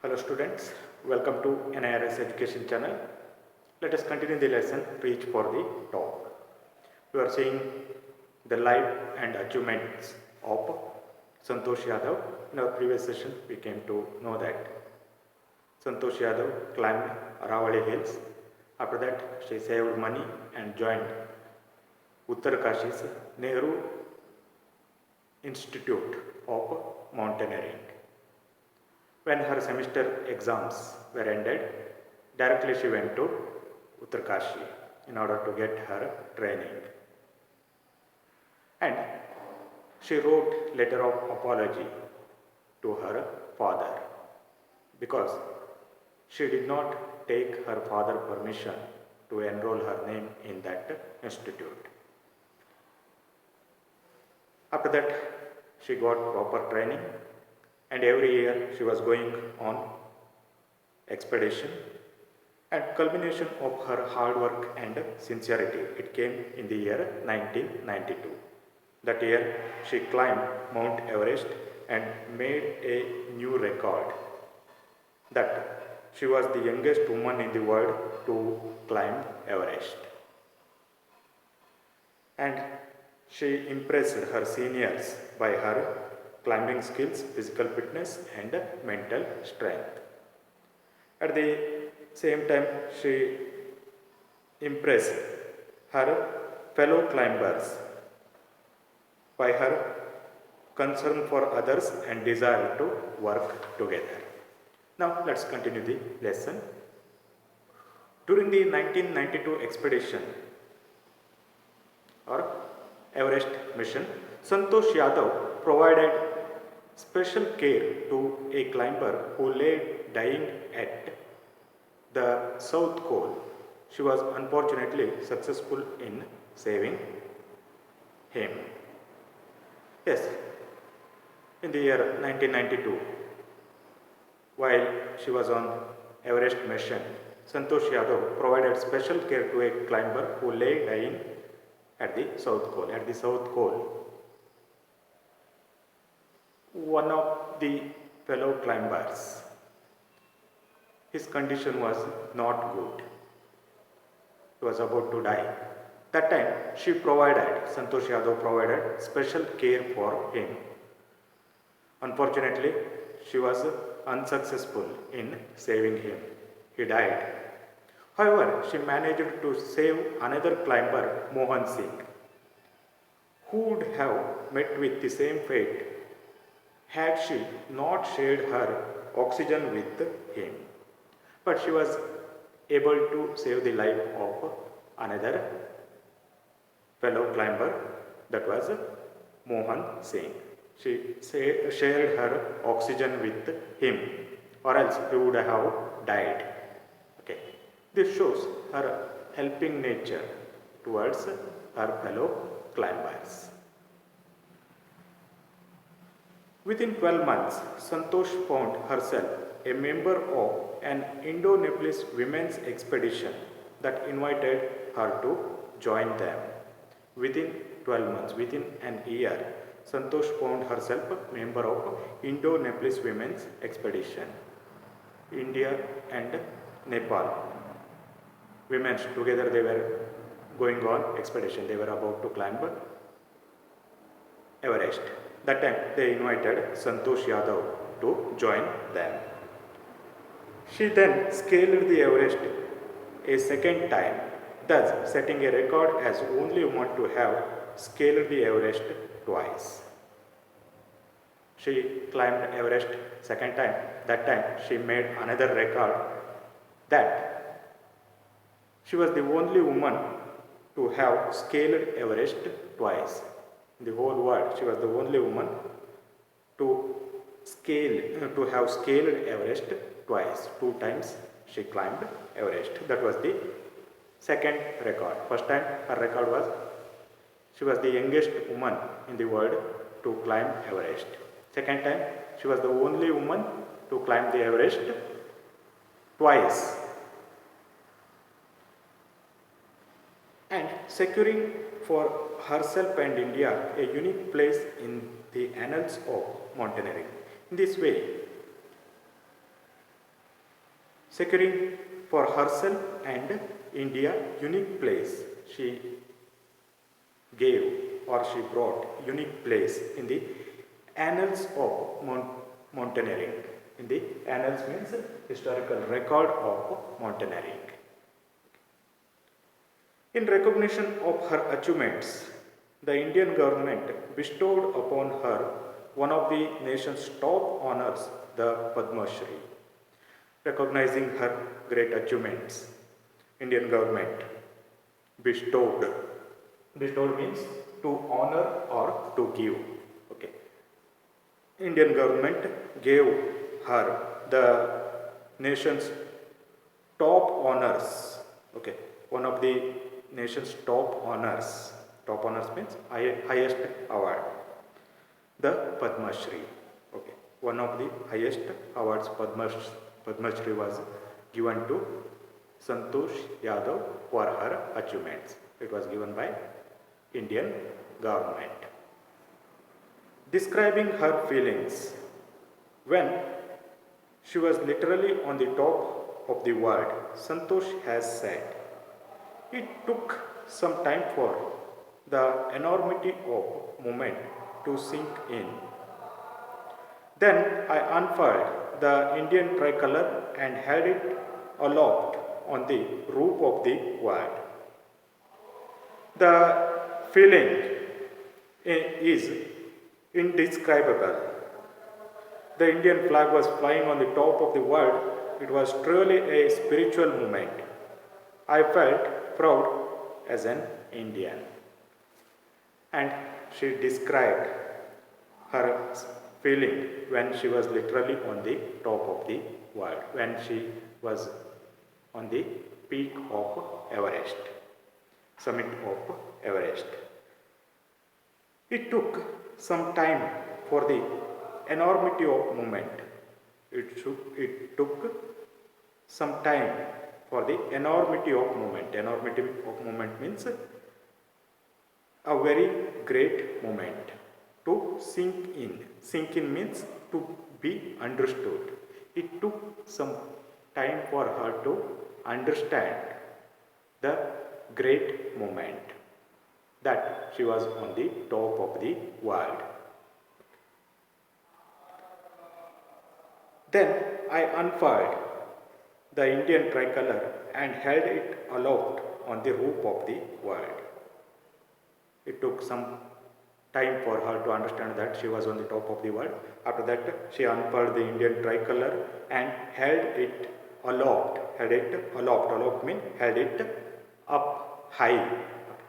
Hello students, welcome to NIRS Education channel. Let us continue the lesson Reach for the Top. We are seeing the life and achievements of Santosh Yadav. In our previous session we came to know that Santosh Yadav climbed Aravali Hills. After that she saved money and joined Uttarakashi's Nehru Institute of Mountaineering. When her semester exams were ended, directly she went to Uttarkashi in order to get her training. And she wrote letter of apology to her father because she did not take her father permission to enroll her name in that institute. After that, she got proper training, and every year she was going on expedition, and culmination of her hard work and sincerity, it came in the year 1992. That year she climbed Mount Everest and made a new record that she was the youngest woman in the world to climb Everest. And she impressed her seniors by her climbing skills, physical fitness and mental strength. At the same time, she impressed her fellow climbers by her concern for others and desire to work together. Now let's continue the lesson. During the 1992 expedition or Everest mission, Santosh Yadav provided special care to a climber who lay dying at the South Pole. She was unfortunately successful in saving him. Yes, in the year 1992, while she was on Everest mission, Santosh Yadav provided special care to a climber who lay dying at the South Pole. At the South Pole, one of the fellow climbers, his condition was not good. He was about to die. That time Santosh Yadav provided special care for him. Unfortunately, she was unsuccessful in saving him. He died. However, she managed to save another climber, Mohan Singh, who would have met with the same fate had she not shared her oxygen with him. But she was able to save the life of another fellow climber, that was Mohan Singh. She shared her oxygen with him, or else he would have died. Okay. This shows her helping nature towards her fellow climbers. Within 12 months, Santosh found herself a member of an Indo-Nepalese women's expedition that invited her to join them. Within 12 months, within an year, Santosh found herself a member of Indo-Nepalese women's expedition. India and Nepal, women together, they were going on expedition. They were about to climb Everest. That time they invited Santosh Yadav to join them. She then scaled the Everest a second time, thus setting a record as only woman to have scaled the Everest twice. She climbed Everest second time. That time she made another record that she was the only woman to have scaled Everest twice. In the whole world, she was the only woman to have scaled Everest twice. 2 times she climbed Everest. That was the second record. First time her record was she was the youngest woman in the world to climb Everest. Second time she was the only woman to climb the Everest twice. And securing for herself and India a unique place in the annals of mountaineering. In this way, securing for herself and India unique place. She gave or she brought unique place in the annals of mountaineering. In the annals means historical record of mountaineering. In recognition of her achievements, the Indian government bestowed upon her one of the nation's top honors, the Padma Shri. Recognizing her great achievements, Indian government bestowed. Bestowed means to honor or to give. Okay. Indian government gave her the nation's top honors. Okay. One of the nation's top honors. Top honors means highest award. The Padma Shri. Okay. One of the highest awards, Padma Shri, was given to Santosh Yadav for her achievements. It was given by Indian government. Describing her feelings when she was literally on the top of the world, Santosh has said, "It took some time for the enormity of moment to sink in. Then I unfurled the Indian tricolor and held it aloft on the roof of the world. The feeling is indescribable. The Indian flag was flying on the top of the world. It was truly a spiritual moment. I felt proud as an Indian." And she described her feeling when she was literally on the top of the world, when she was on the peak of Everest, summit of Everest. It took some time for the enormity of moment. It took some time for the enormity of moment. Enormity of moment means a very great moment to sink in. Sink in means to be understood. It took some time for her to understand the great moment that she was on the top of the world. Then I unfurled the Indian tricolor and held it aloft on the roof of the world. It took some time for her to understand that she was on the top of the world. After that, she unfurled the Indian tricolor and held it aloft. Held it aloft. Aloft means held it up high.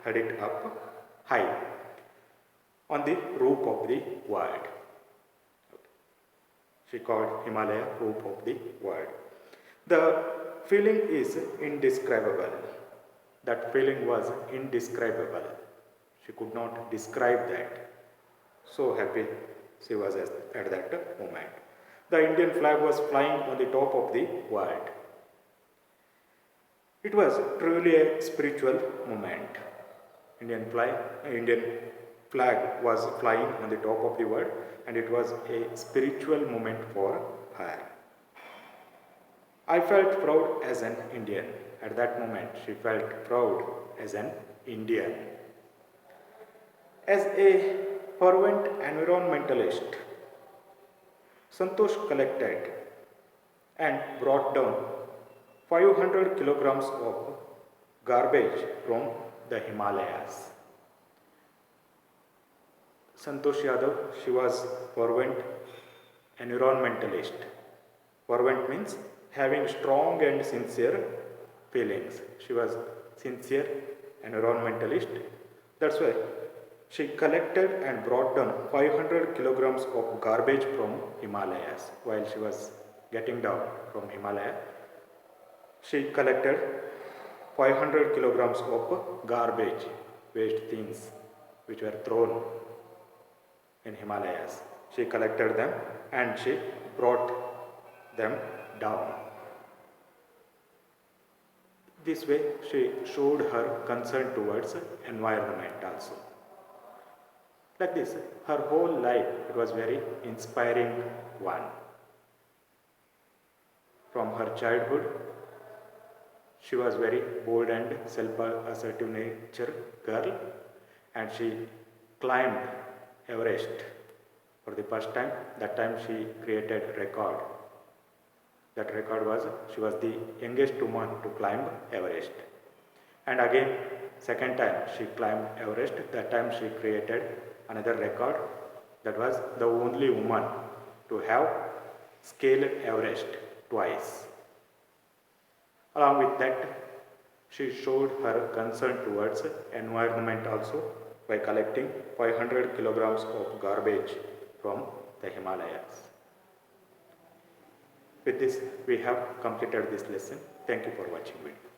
Held it up high on the roof of the world. She called Himalaya roof of the world. The feeling is indescribable. That feeling was indescribable. She could not describe that. So happy she was at that moment. The Indian flag was flying on the top of the world. It was truly a spiritual moment. Indian flag was flying on the top of the world, and it was a spiritual moment for her. I felt proud as an Indian. At that moment, she felt proud as an Indian. As a fervent environmentalist, Santosh collected and brought down 500 kilograms of garbage from the Himalayas. Santosh Yadav, she was fervent environmentalist. Fervent means having strong and sincere feelings. She was sincere environmentalist. That's why she collected and brought down 500 kilograms of garbage from Himalayas. While she was getting down from Himalaya, she collected 500 kilograms of garbage, waste things which were thrown in Himalayas. She collected them and she brought them down. This way she showed her concern towards environment also. Like this, her whole life, it was very inspiring one. From her childhood, she was very bold and self-assertive nature girl, and she climbed Everest for the first time. That time she created record. That record was she was the youngest woman to climb Everest. And again, second time she climbed Everest. That time she created another record. That was the only woman to have scaled Everest twice. Along with that, she showed her concern towards environment also by collecting 500 kilograms of garbage from the Himalayas. With this, we have completed this lesson. Thank you for watching video.